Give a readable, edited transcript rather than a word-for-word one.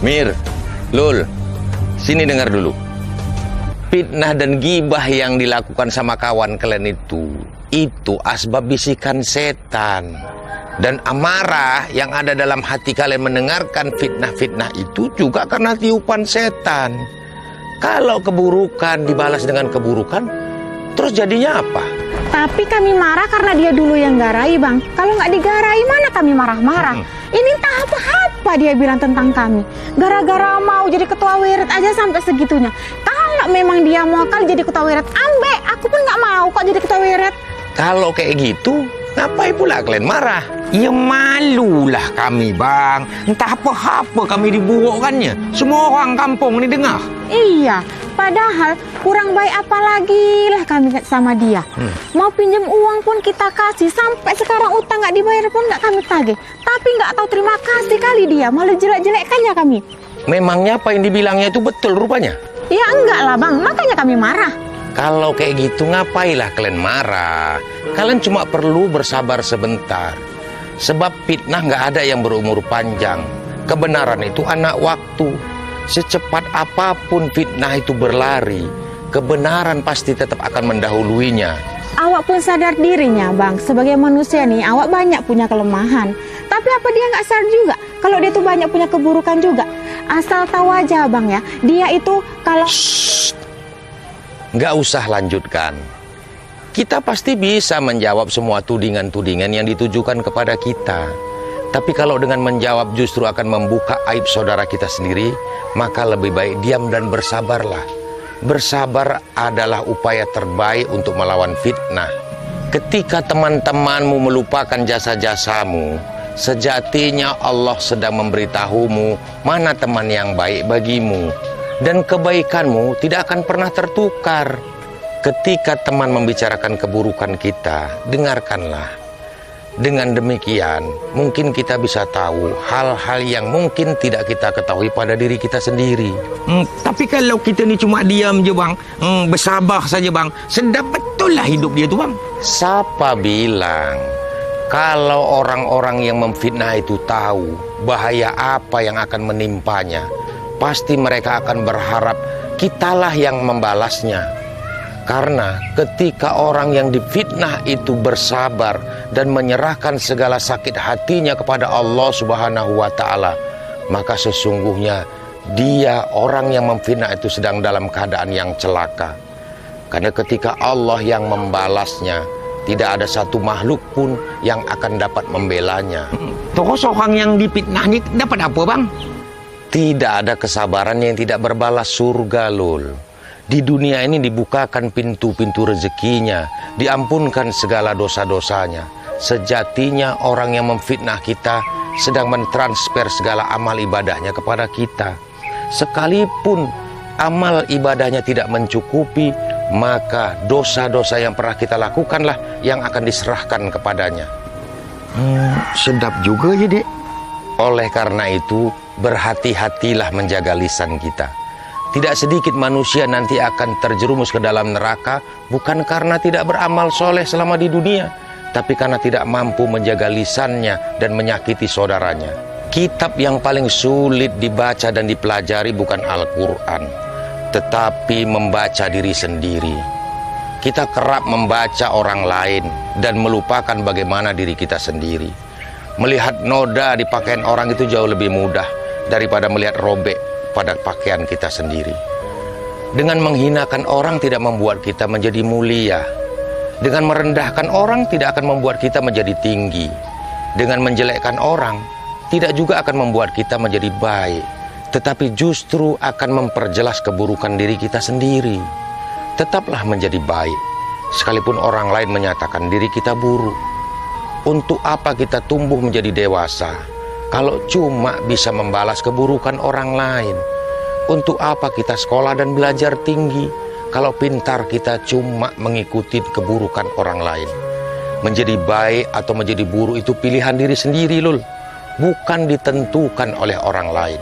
Mir, Lul, sini dengar dulu. Fitnah dan gibah yang dilakukan sama kawan kalian itu asbab bisikan setan. Dan amarah yang ada dalam hati kalian mendengarkan fitnah-fitnah itu juga karena tiupan setan. Kalau keburukan dibalas dengan keburukan, terus jadinya apa? Tapi kami marah karena dia dulu yang garai, Bang. Kalau nggak digarai, mana kami marah-marah? Ini entah apa-apa dia bilang tentang kami. Gara-gara mau jadi ketua wirid aja sampai segitunya. Kalau memang dia mau kali jadi ketua wirid, ambek. Aku pun nggak mau kok jadi ketua wirid. Kalau kayak gitu, ngapain pula kalian marah? Ya malulah kami, Bang. Entah apa-apa kami diburukannya. Semua orang kampung ini dengar. Iya, padahal kurang baik apalagi lah kami sama dia. Mau pinjam uang pun kita kasih. Sampai sekarang utang nggak dibayar pun nggak kami tagih. Tapi nggak tahu terima kasih kali dia. Malah jelek-jelekkannya kami. Memangnya apa yang dibilangnya itu betul rupanya? Ya enggak lah, Bang. Makanya kami marah. Kalau kayak gitu ngapailah kalian marah? Kalian cuma perlu bersabar sebentar. Sebab fitnah nggak ada yang berumur panjang. Kebenaran itu anak waktu. Secepat apapun fitnah itu berlari, kebenaran pasti tetap akan mendahuluinya. Awak pun sadar dirinya, Bang. Sebagai manusia nih, awak banyak punya kelemahan. Tapi apa dia nggak sadar juga? Kalau dia tuh banyak punya keburukan juga. Asal tahu aja, Bang ya. Dia itu kalau... Nggak usah lanjutkan. Kita pasti bisa menjawab semua tudingan-tudingan yang ditujukan kepada kita. Tapi kalau dengan menjawab justru akan membuka aib saudara kita sendiri, maka lebih baik diam dan bersabarlah. Bersabar adalah upaya terbaik untuk melawan fitnah. Ketika teman-temanmu melupakan jasa-jasamu, sejatinya Allah sedang memberitahumu mana teman yang baik bagimu. Dan kebaikanmu tidak akan pernah tertukar. Ketika teman membicarakan keburukan kita, dengarkanlah. Dengan demikian, mungkin kita bisa tahu hal-hal yang mungkin tidak kita ketahui pada diri kita sendiri. Tapi kalau kita ni cuma diam je, Bang, bersabar saja, Bang, sedap betul lah hidup dia tu, Bang. Siapa bilang kalau orang-orang yang memfitnah itu tahu bahaya apa yang akan menimpanya, pasti mereka akan berharap kitalah yang membalasnya. Karena ketika orang yang difitnah itu bersabar dan menyerahkan segala sakit hatinya kepada Allah Subhanahu wa Ta'ala, maka sesungguhnya dia, orang yang memfitnah itu, sedang dalam keadaan yang celaka. Karena ketika Allah yang membalasnya, tidak ada satu makhluk pun yang akan dapat membelanya. Terus orang yang difitnah ini dapat apa, Bang? Tidak ada kesabaran yang tidak berbalas surga, Lul. Di dunia ini dibukakan pintu-pintu rezekinya, diampunkan segala dosa-dosanya. Sejatinya orang yang memfitnah kita sedang mentransfer segala amal ibadahnya kepada kita. Sekalipun amal ibadahnya tidak mencukupi, maka dosa-dosa yang pernah kita lakukanlah yang akan diserahkan kepadanya. Sedap juga ya, Dek. Oleh karena itu, berhati-hatilah menjaga lisan kita. Tidak sedikit manusia nanti akan terjerumus ke dalam neraka, bukan karena tidak beramal soleh selama di dunia, tapi karena tidak mampu menjaga lisannya dan menyakiti saudaranya. Kitab yang paling sulit dibaca dan dipelajari bukan Al-Quran, tetapi membaca diri sendiri. Kita kerap membaca orang lain dan melupakan bagaimana diri kita sendiri. Melihat noda di pakaian orang itu jauh lebih mudah daripada melihat robek pada pakaian kita sendiri. Dengan menghinakan orang tidak membuat kita menjadi mulia. Dengan merendahkan orang tidak akan membuat kita menjadi tinggi. Dengan menjelekkan orang tidak juga akan membuat kita menjadi baik, tetapi justru akan memperjelas keburukan diri kita sendiri. Tetaplah menjadi baik, sekalipun orang lain menyatakan diri kita buruk. Untuk apa kita tumbuh menjadi dewasa kalau cuma bisa membalas keburukan orang lain? Untuk apa kita sekolah dan belajar tinggi kalau pintar kita cuma mengikuti keburukan orang lain? Menjadi baik atau menjadi buruk itu pilihan diri sendiri, Lul. Bukan ditentukan oleh orang lain.